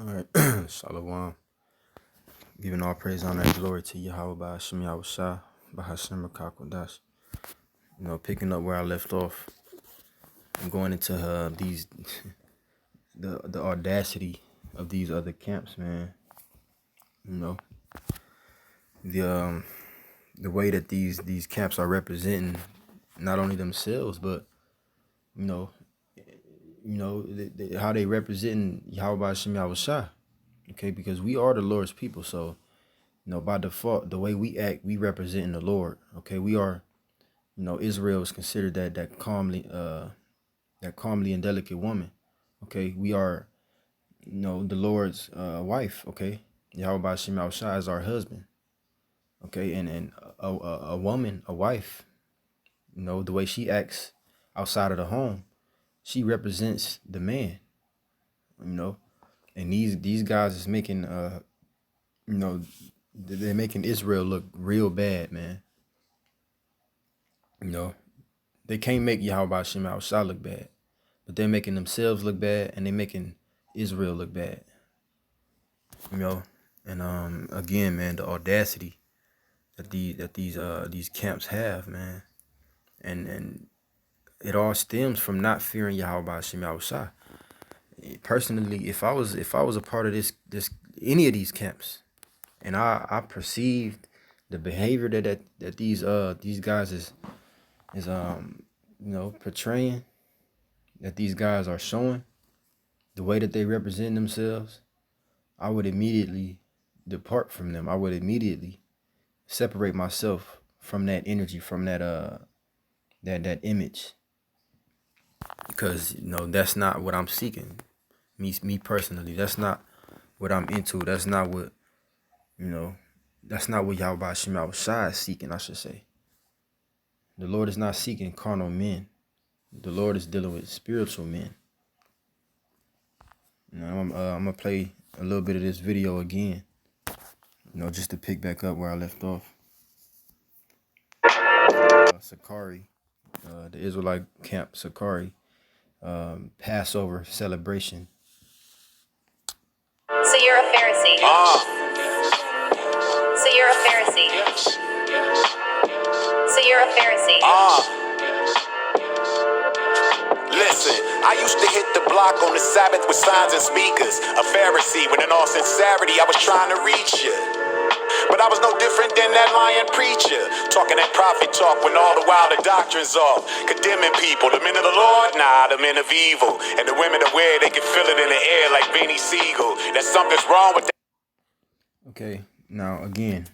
All right, Shalom. Giving all praise, honor, and glory to Yahweh by Hashem Yahushua, by Hashem Rakakwadash. Picking up where I left off, I'm going into these the audacity of these other camps, man. You know, the the way that these camps are representing not only themselves, but you know, how they representing Yahweh by Hashem Yahushua. Okay, because we are the Lord's people, so by default, the way we act, we representing the Lord. Okay, we are. Israel is considered that calmly and delicate woman. Okay, we are, the Lord's wife. Okay, Yahweh Bashim Shai is our husband. Okay, and a woman, a wife, the way she acts outside of the home, she represents the man. And these guys is making they're making Israel look real bad, man. They can't make Yahweh Shema Shah look bad, but they're making themselves look bad, and they're making Israel look bad. And again, man, the audacity that these camps have, man, and it all stems from not fearing Yahweh Shema Shah. Personally, if I was a part of this any of these camps, and I perceived the behavior that these guys is portraying, that these guys are showing, the way that they represent themselves, I would immediately depart from them. I would immediately separate myself from that energy, from that that image, because that's not what I'm seeking. Me personally, that's not what I'm into. That's not what Yahweh Shema Shai is seeking, I should say. The Lord is not seeking carnal men. The Lord is dealing with spiritual men. I'm gonna play a little bit of this video again, just to pick back up where I left off. Sakari, the Israelite camp Sakari, Passover celebration. So you're a Pharisee. So you're a Pharisee. So you're a Pharisee. Listen, I used to hit the block on the Sabbath with signs and speakers. A Pharisee, when in all sincerity I was trying to reach you. But I was no different than that lying preacher, talking that prophet talk when all the wilder doctrines off, condemning people, the men of the Lord, nah, the men of evil, and the women that wear, they can feel it in the air like Benny Siegel, that something's wrong with that. Okay, now again,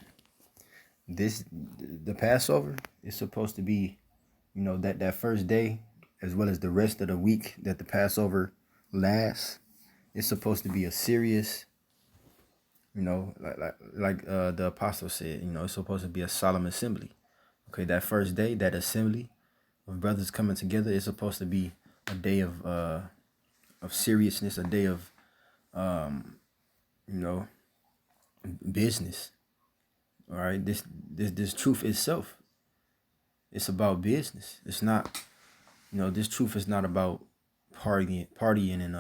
the Passover is supposed to be, that first day, as well as the rest of the week that the Passover lasts. It's supposed to be a serious, like the apostle said, it's supposed to be a solemn assembly. Okay, that first day, that assembly of brothers coming together is supposed to be a day of seriousness, a day of business. All right, this truth itself, it's about business. It's not, this truth is not about partying and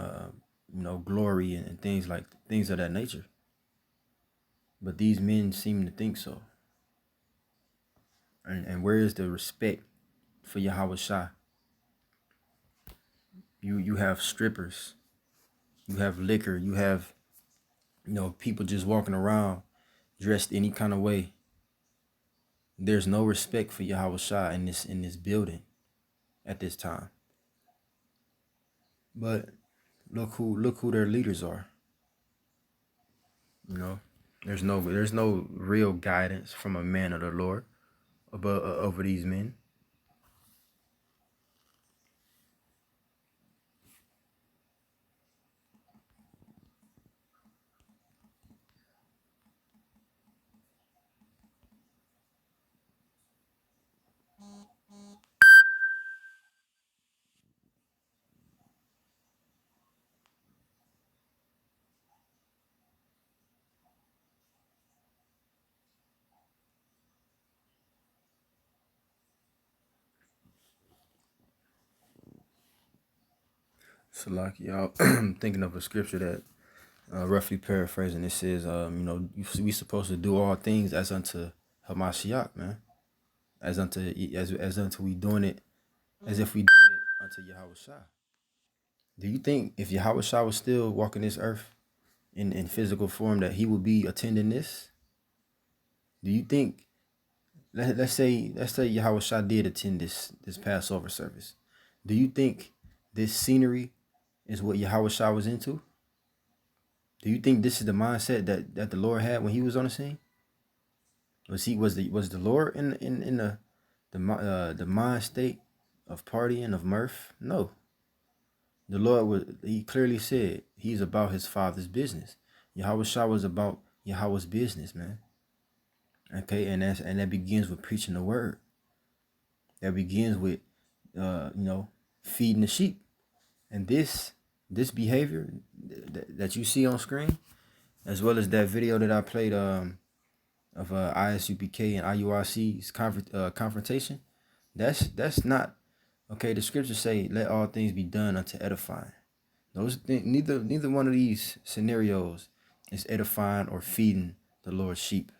glory and things of that nature. But these men seem to think so. And where is the respect for Yahweh Shah? You have strippers, you have liquor, you have people just walking around dressed any kind of way. There's no respect for Yahweh Shah in this building at this time. But look who their leaders are. There's no real guidance from a man of the Lord over these men. Salaki, I'm thinking of a scripture that roughly paraphrasing, it says, we supposed to do all things as unto Hamashiach, man. As unto we doing it, as if we doing it unto Yahweh Shai. Do you think if Yahweh Shai was still walking this earth in physical form that he would be attending this? Do you think, let's say Yahweh Shai did attend this Passover service. Do you think this scenery is what Yahweh Shai was into? Do you think this is the mindset that the Lord had when he was on the scene? Was the Lord in the mind state of partying, of mirth? No. The Lord he clearly said he's about his Father's business. Yahweh Shah was about Yahweh's business, man. Okay, and that begins with preaching the word. That begins with feeding the sheep. And this behavior that you see on screen, as well as that video that I played of ISUPK and IURC's confrontation, that's not okay. The scriptures say, "Let all things be done unto edifying." Neither one of these scenarios is edifying or feeding the Lord's sheep.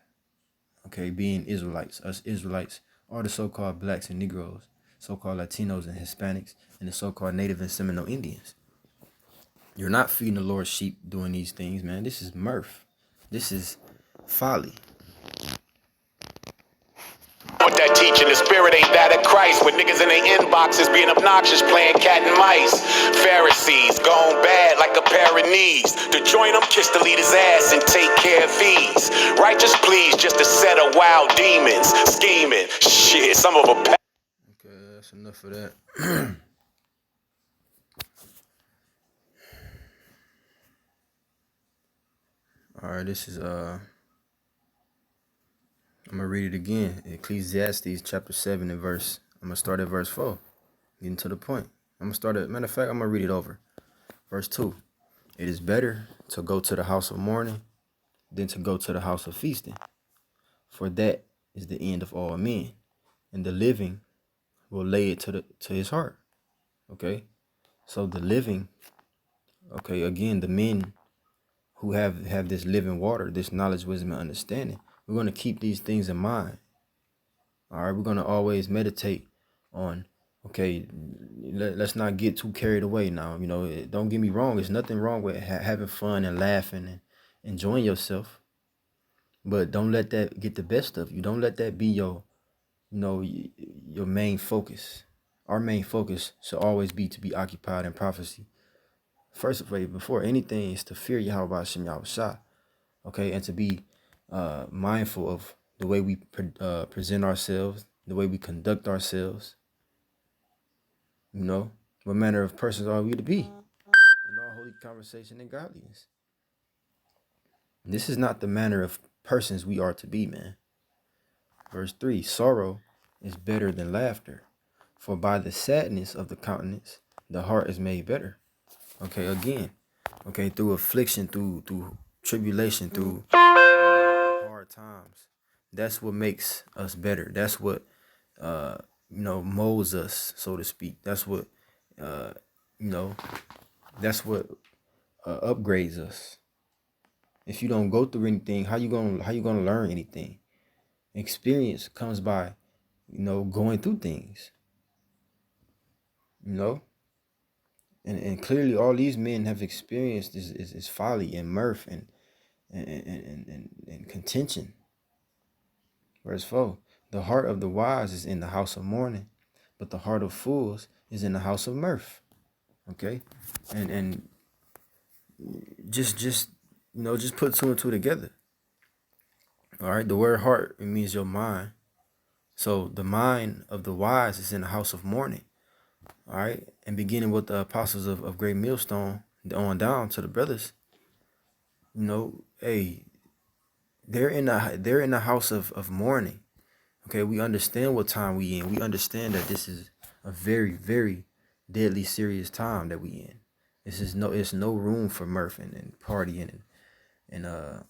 Okay, being Israelites, us Israelites, or the so-called blacks and Negroes, so-called Latinos and Hispanics, and the so-called Native and Seminole Indians. You're not feeding the Lord's sheep doing these things, man. This is mirth. This is folly. With that teaching, the spirit ain't that of Christ. With niggas in their inboxes being obnoxious, playing cat and mice. Pharisees gone bad like a pair of knees. To join them, kiss the leader's ass and take care of fees. Righteous please, just a set of wild demons scheming. Shit, some of them. Okay, that's enough of that. All right, this is I'm gonna read it again. Ecclesiastes chapter 7 and verse. I'm gonna start at verse 4. Getting to the point. I'm gonna start at, matter of fact, I'm gonna read it over. Verse 2. It is better to go to the house of mourning than to go to the house of feasting. For that is the end of all men, and the living will lay it to his heart. Okay? So the living, okay, again, the men who have this living water, this knowledge, wisdom, and understanding, we're going to keep these things in mind. All right, we're going to always meditate on, okay, let's not get too carried away now. You know, don't get me wrong. There's nothing wrong with having fun and laughing and enjoying yourself. But don't let that get the best of you. Don't let that be your main focus. Our main focus should always be to be occupied in prophecy. First of all, before anything, is to fear Yahweh Hashem Yahweh Shah. Okay, and to be mindful of the way we present ourselves, the way we conduct ourselves. You know, what manner of persons are we to be in all holy conversation and godliness? This is not the manner of persons we are to be, man. Verse 3, sorrow is better than laughter, for by the sadness of the countenance, the heart is made better. Okay, again, okay, through affliction, through tribulation, through hard times. That's what makes us better. That's what, molds us, so to speak. That's what, that's what upgrades us. If you don't go through anything, how you gonna learn anything? Experience comes by, going through things. And clearly all these men have experienced is folly and mirth and contention. Verse 4, the heart of the wise is in the house of mourning, but the heart of fools is in the house of mirth. Okay? And just put two and two together. All right, the word heart, it means your mind. So the mind of the wise is in the house of mourning. All right, and beginning with the apostles of Great Millstone on down to the brothers, hey, they're in the house of mourning. Okay, we understand what time we in. We understand that this is a very, very deadly serious time that we in. It's no room for mirth and partying and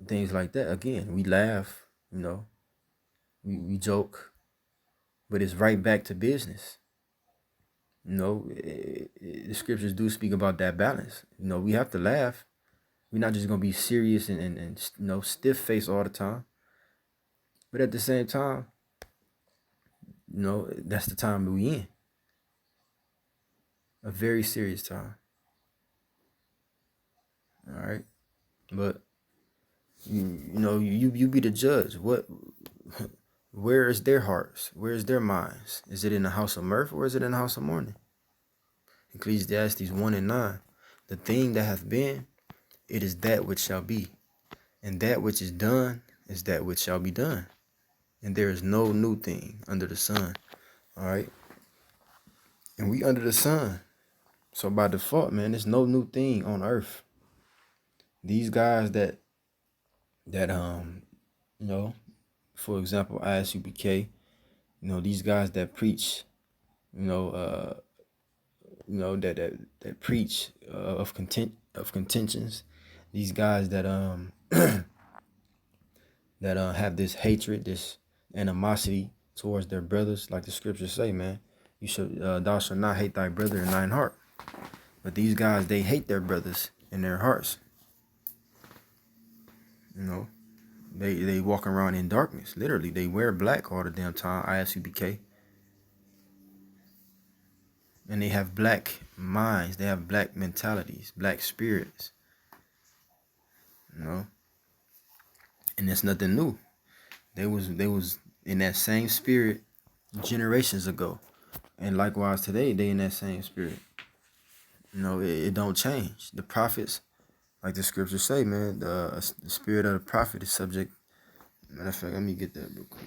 things like that. Again, we laugh, we joke, but it's right back to business. The scriptures do speak about that balance. We have to laugh, We're not just gonna be serious and you know, stiff face all the time. But at the same time, you know, that's the time we in. A very serious time. All right. But you know, you be the judge. Where is their hearts? Where is their minds? Is it in the house of mirth or is it in the house of mourning? Ecclesiastes 1:9. The thing that hath been, it is that which shall be. And that which is done is that which shall be done. And there is no new thing under the sun. All right. And we under the sun. So by default, man, there's no new thing on earth. These guys that you know, for example, ISUPK, you know, these guys that preach, you know, that preach of contentions, these guys that that have this hatred, this animosity towards their brothers, like the scriptures say, man, you should thou shalt not hate thy brother in thine heart. But these guys, they hate their brothers in their hearts. You know, they walk around in darkness. Literally, they wear black all the damn time. ISUPK. And they have black minds. They have black mentalities, black spirits. You know, and that's nothing new. They was in that same spirit generations ago, and likewise today they in that same spirit. You know, it don't change. The prophets, like the scriptures say, man, the spirit of the prophet is subject. Matter of fact, let me get that real quick.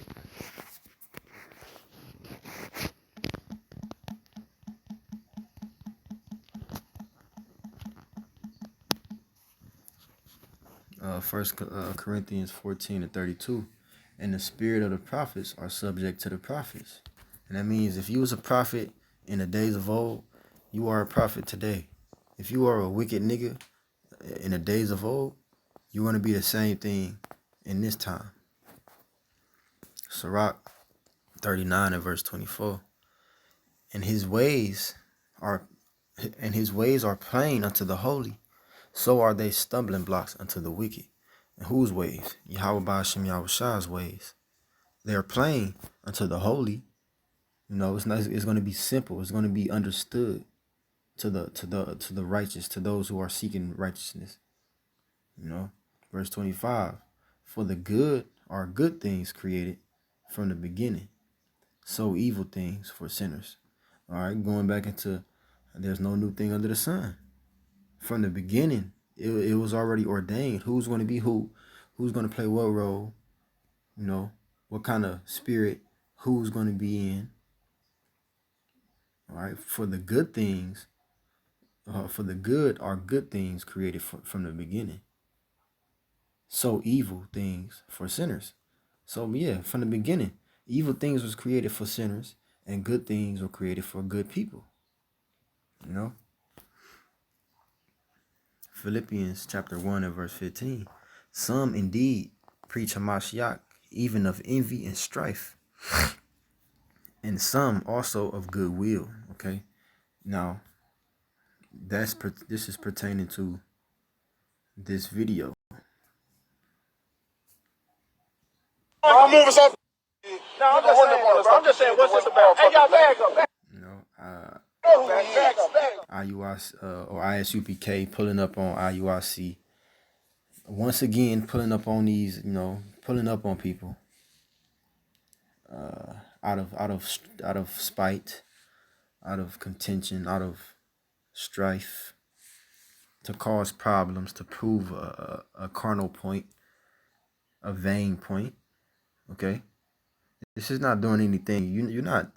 First Corinthians 14:32, and the spirit of the prophets are subject to the prophets. And that means if you was a prophet in the days of old, you are a prophet today. If you are a wicked nigga in the days of old, you're going to be the same thing in this time. Sirach 39 and verse 24. And his ways are plain unto the holy, so are they stumbling blocks unto the wicked. And whose ways? Yahweh Ba'ashem Yahweh's ways. They are plain unto the holy. You know, it's going to be simple. It's going to be understood to the righteous, to those who are seeking righteousness. You know, verse 25. For the good are good things created from the beginning, so evil things for sinners. All right, going back into there's no new thing under the sun. From the beginning, it was already ordained who's going to be who's going to play what role, you know, what kind of spirit, who's going to be in. All right, for the good things, for the good are good things created from the beginning. So evil things for sinners. So yeah, from the beginning, evil things was created for sinners and good things were created for good people. You know? Philippians chapter 1 and verse 15. Some indeed preach Hamashiach, even of envy and strife, and some also of goodwill. Okay, now this is pertaining to this video. I'm moving something. No, I'm just saying, what's this about? Hey, y'all, back up. You know, IUIC or ISUPK pulling up on IUIC. Once again, pulling up on these, you know, pulling up on people out of spite, out of contention, out of strife, to cause problems, to prove a carnal point, a vain point. Okay, this is not doing anything. You're not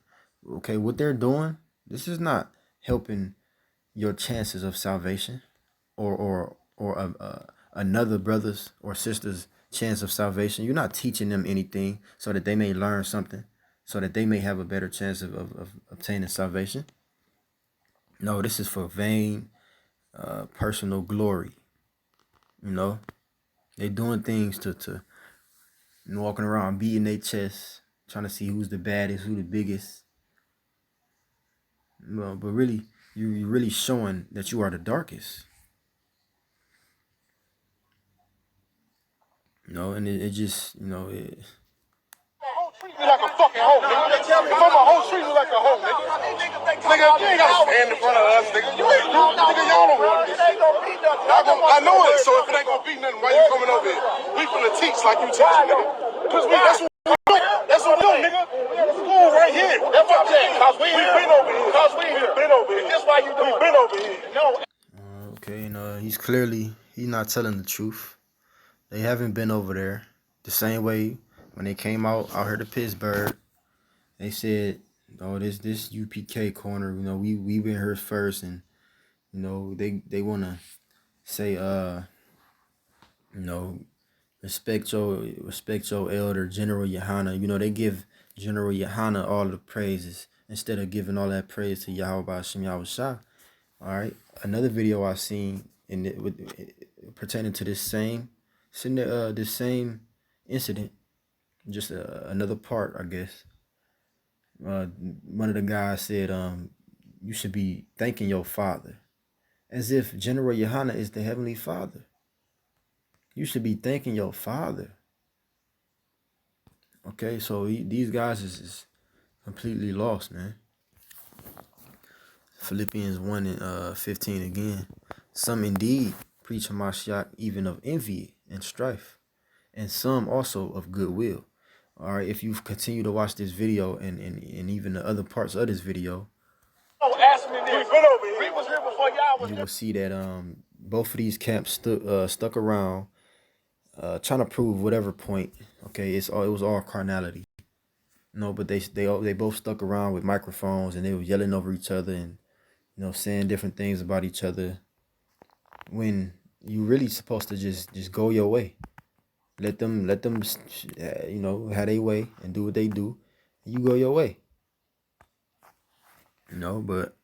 okay. What they're doing, this is not helping your chances of salvation, or another brother's or sister's chance of salvation. You're not teaching them anything so that they may learn something, so that they may have a better chance of obtaining salvation. No, this is for vain, personal glory. You know, they doing things to walking around beating their chest, trying to see who's the baddest, who the biggest. Well, but really, you're really showing that you are the darkest. And it just, Treat me like a fucking hoe, nigga. If I'm a hoe, treat me like a hoe, nigga. Nigga, you ain't gotta stand in front of us, nigga. You ain't, nigga, y'all don't want this shit. I know it, so if it ain't gonna be nothing, why you coming over here? We finna teach like you teaching, nigga. Cause that's what we do. That's what we do, nigga. School right here. That's what I'm saying. Cause we been over here. Cause we here. Been over here. That's why you doing. We been over here. No. Okay, he's not telling the truth. They haven't been over there. The same way when they came out here to Pittsburgh, they said, "Oh, this UPK corner, we been here first," and they wanna say, respect your elder, General Yohana. They give General Yohana all the praises instead of giving all that praise to Yahweh Hashem Yahushua. All right, another video I seen pertaining to this same incident, just another part, I guess. One of the guys said, you should be thanking your father, as if General Yohana is the Heavenly Father. You should be thanking your father. Okay, so these guys is completely lost, man. Philippians 1 and 15 again. Some indeed preach Hamashiach even of envy and strife, and some also of goodwill. All right, if you continue to watch this video and even the other parts of this video, you will see that both of these camps stuck around trying to prove whatever point. Okay, it was all carnality. But they both stuck around with microphones and they were yelling over each other and saying different things about each other, when you really supposed to just go your way. Let them have their way and do what they do. And you go your way. But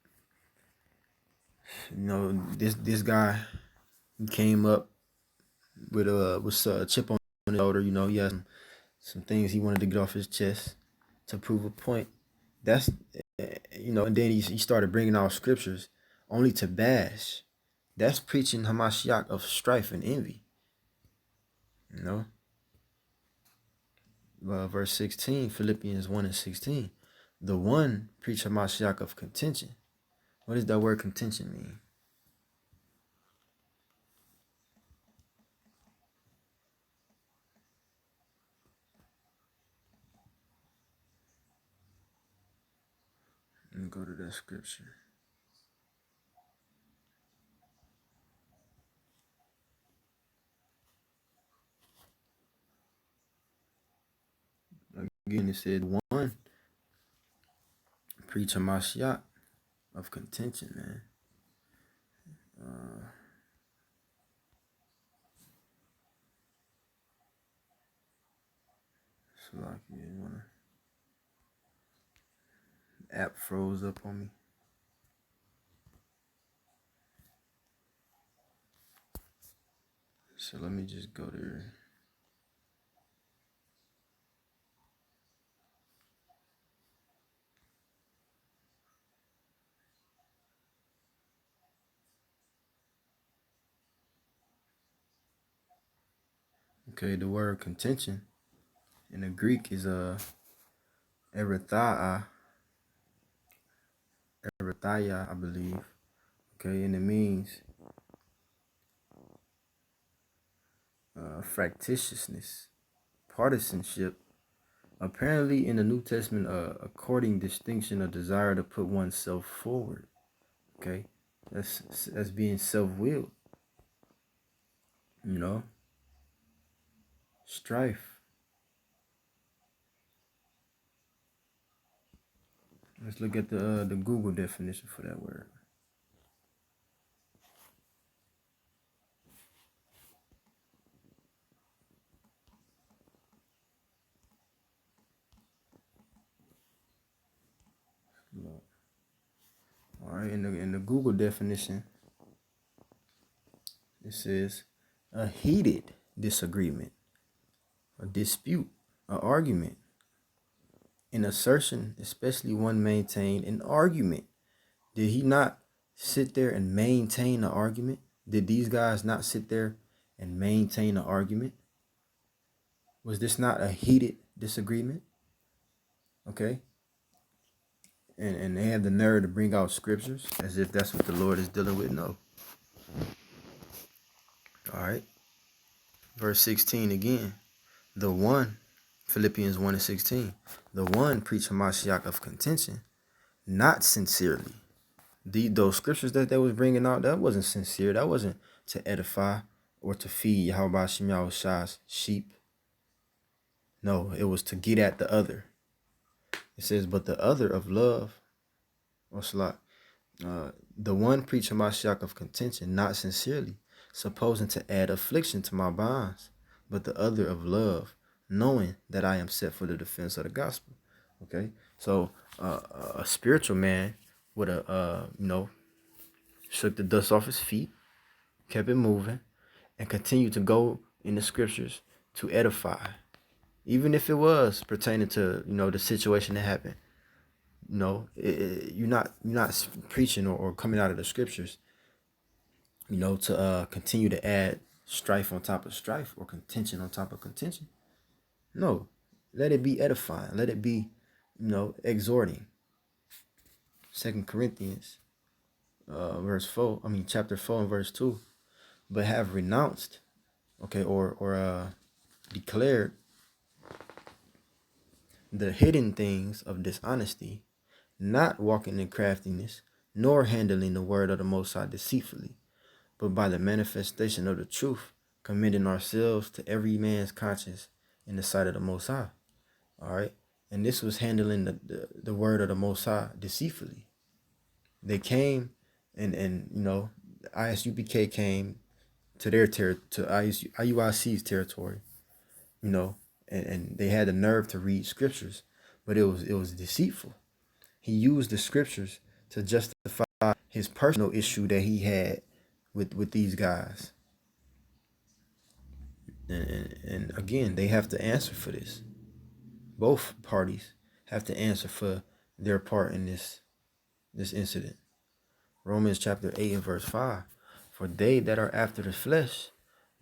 this guy came up with a chip on his shoulder. He had some things he wanted to get off his chest to prove a point. That's and then he started bringing out scriptures only to bash. That's preaching Hamashiach of strife and envy. Verse 16, Philippians 1 and 16. The one preach Hamashiach of contention. What does that word contention mean? Let me go to that scripture. Again, it said one preach Hamashiach of contention, man. So like, app froze up on me. So let me just go there. Okay, the word contention in the Greek is erithia, I believe. Okay, and it means fractiousness, partisanship. Apparently, in the New Testament, according distinction, a desire to put oneself forward. Okay, that's being self-willed. Strife. Let's look at the Google definition for that word. All right, in the Google definition, it says a heated disagreement, a dispute, an argument, an assertion, especially one maintained an argument. Did he not sit there and maintain an argument? Did these guys not sit there and maintain an argument? Was this not a heated disagreement? Okay. And they have the nerve to bring out scriptures as if that's what the Lord is dealing with. No. All right. Verse 16 again. The one, Philippians 1 and 16. The one preached Hamashiach of contention, not sincerely. Those scriptures that they was bringing out, that wasn't sincere. That wasn't to edify or to feed Yahweh Shem Shai's sheep. No, it was to get at the other. It says, but the other of love, or slot, the one preached Hamashiach of contention, not sincerely, supposing to add affliction to my bonds, but the other of love, knowing that I am set for the defense of the gospel. Okay, so a spiritual man would have, shook the dust off his feet, kept it moving, and continued to go in the scriptures to edify, even if it was pertaining to the situation that happened. You're not preaching or coming out of the scriptures, to continue to add strife on top of strife or contention on top of contention. No, let it be edifying. Let it be, exhorting. 2 Corinthians, chapter 4 and verse 2. But have renounced, or declared the hidden things of dishonesty, not walking in craftiness, nor handling the word of the Most High deceitfully, but by the manifestation of the truth, commending ourselves to every man's conscience in the sight of the Most High. All right. And this was handling the word of the Most High deceitfully. They came and ISUPK came to their to IUIC's territory, and they had the nerve to read scriptures, but it was deceitful. He used the scriptures to justify his personal issue that he had with these guys. And again, they have to answer for this. Both parties have to answer for their part in this incident. Romans chapter 8 and verse 5. For they that are after the flesh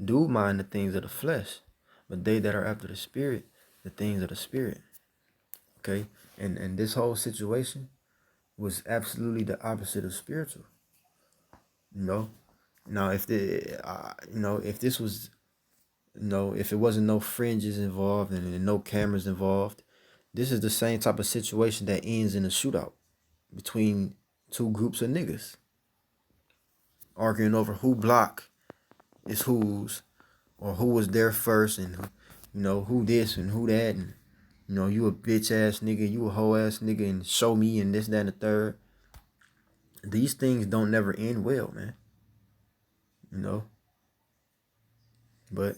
do mind the things of the flesh, but they that are after the spirit, the things of the spirit. Okay? And this whole situation was absolutely the opposite of spiritual. Now if if this was, if it wasn't no fringes involved and no cameras involved, this is the same type of situation that ends in a shootout between two groups of niggas arguing over who block is whose, or who was there first, and who this and who that, and you a bitch ass nigga, you a hoe ass nigga, and show me and this, that, and the third. These things don't never end well, man. But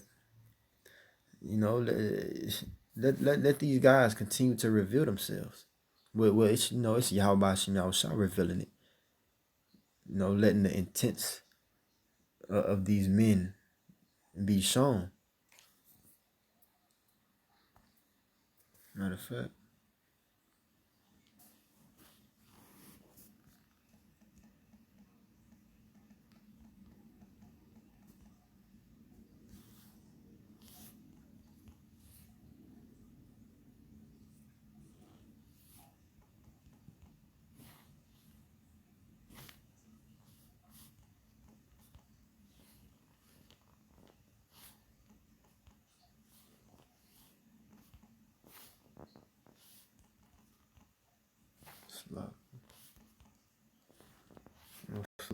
let these guys continue to reveal themselves. Well, it's Yahweh Shem Shai revealing it. Letting the intents of these men be shown. Matter of fact.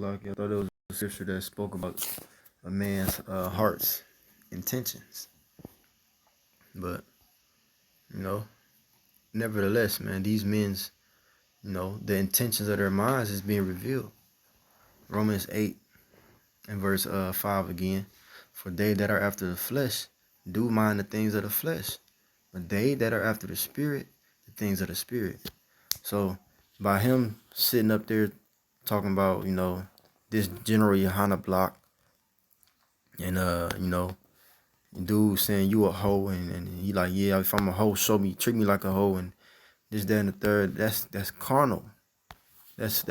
I thought it was a scripture that spoke about a man's heart's intentions. But, nevertheless, man, these men's, the intentions of their minds is being revealed. Romans 8 and verse 5 again. For they that are after the flesh do mind the things of the flesh, but they that are after the spirit, the things of the spirit. So by him sitting up there talking about, this General Yohana block, and dude saying you a hoe, and he like, yeah, if I'm a hoe, treat me like a hoe, and this, that, and the third. That's carnal. That's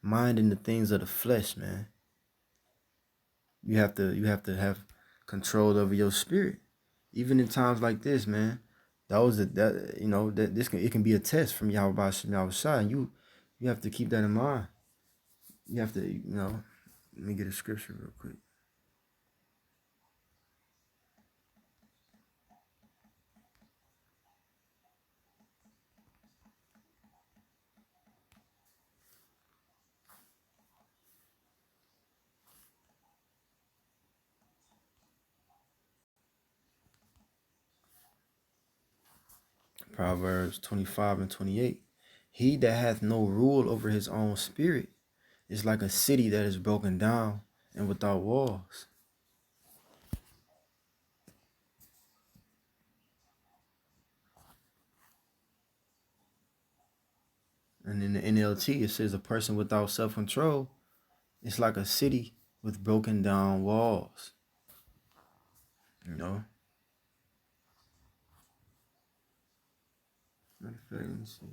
minding the things of the flesh, man. You have to have control over your spirit. Even in times like this, man, it can be a test from Yahweh Shai, and you have to keep that in mind. You have to, let me get a scripture real quick. Proverbs 25 and 28. He that hath no rule over his own spirit is like a city that is broken down and without walls. And in the NLT, it says a person without self-control is like a city with broken down walls. Matter of fact, let me see.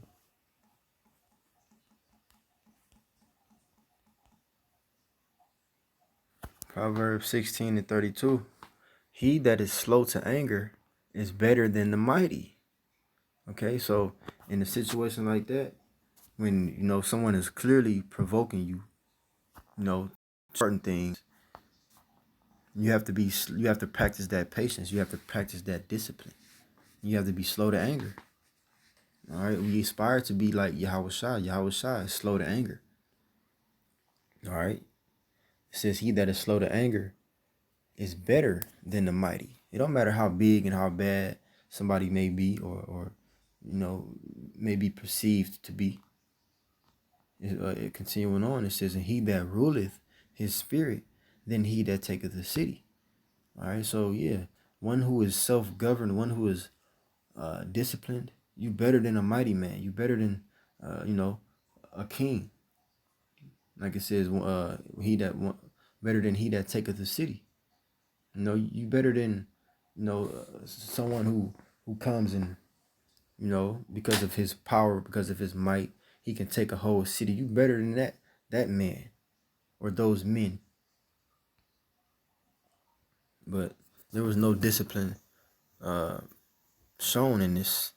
Proverbs 16 and 32. He that is slow to anger is better than the mighty. Okay, so in a situation like that, when someone is clearly provoking you, certain things, you have to practice that patience. You have to practice that discipline. You have to be slow to anger. All right, we aspire to be like Yahweh Shai. Yahweh Shai is slow to anger. All right, it says he that is slow to anger is better than the mighty. It don't matter how big and how bad somebody may be, or may be perceived to be. Continuing on, it says, and he that ruleth his spirit, than he that taketh the city. All right, so yeah, one who is self-governed, one who is disciplined, you better than a mighty man. You better than a king. Like it says, better than he that taketh the city. You better than someone who comes and because of his power, because of his might, he can take a whole city. You better than that man or those men. But there was no discipline shown in this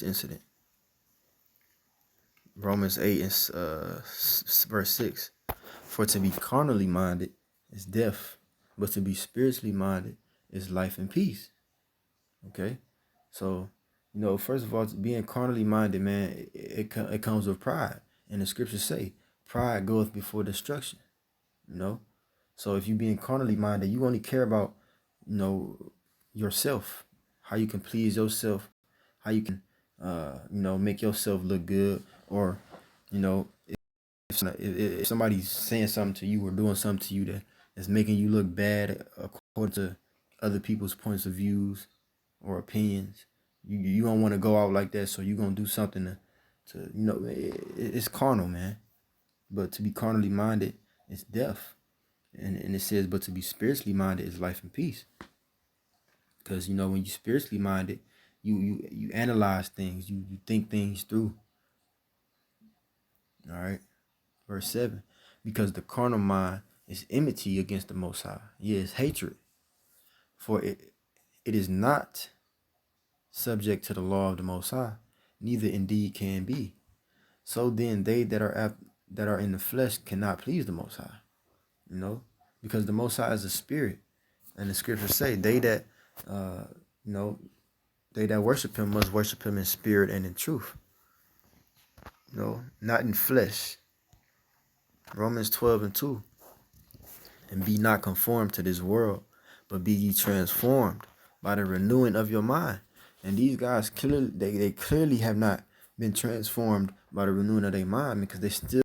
incident. Romans 8 and verse 6. For to be carnally minded is death, but to be spiritually minded is life and peace. Okay, so first of all, being carnally minded, man, it comes with pride, and the scriptures say, "Pride goeth before destruction." So if you being carnally minded, you only care about yourself, how you can please yourself, how you can make yourself look good, or if somebody's saying something to you or doing something to you that is making you look bad according to other people's points of views or opinions, you don't want to go out like that, so you're gonna do something to it's carnal, man. But to be carnally minded is death, and it says, but to be spiritually minded is life and peace. Because when you spiritually minded, you analyze things, you think things through. All right, verse 7, because the carnal mind is enmity against the Most High. Yeah, it's hatred, for it is not subject to the law of the Most High, neither indeed can be. So then they that are in the flesh cannot please the Most High, because the Most High is a spirit, and the scriptures say they that worship him must worship him in spirit and in truth, not in flesh. Romans 12 and 2, and be not conformed to this world, but be ye transformed by the renewing of your mind. And these guys clearly, they clearly have not been transformed by the renewing of their mind, because they still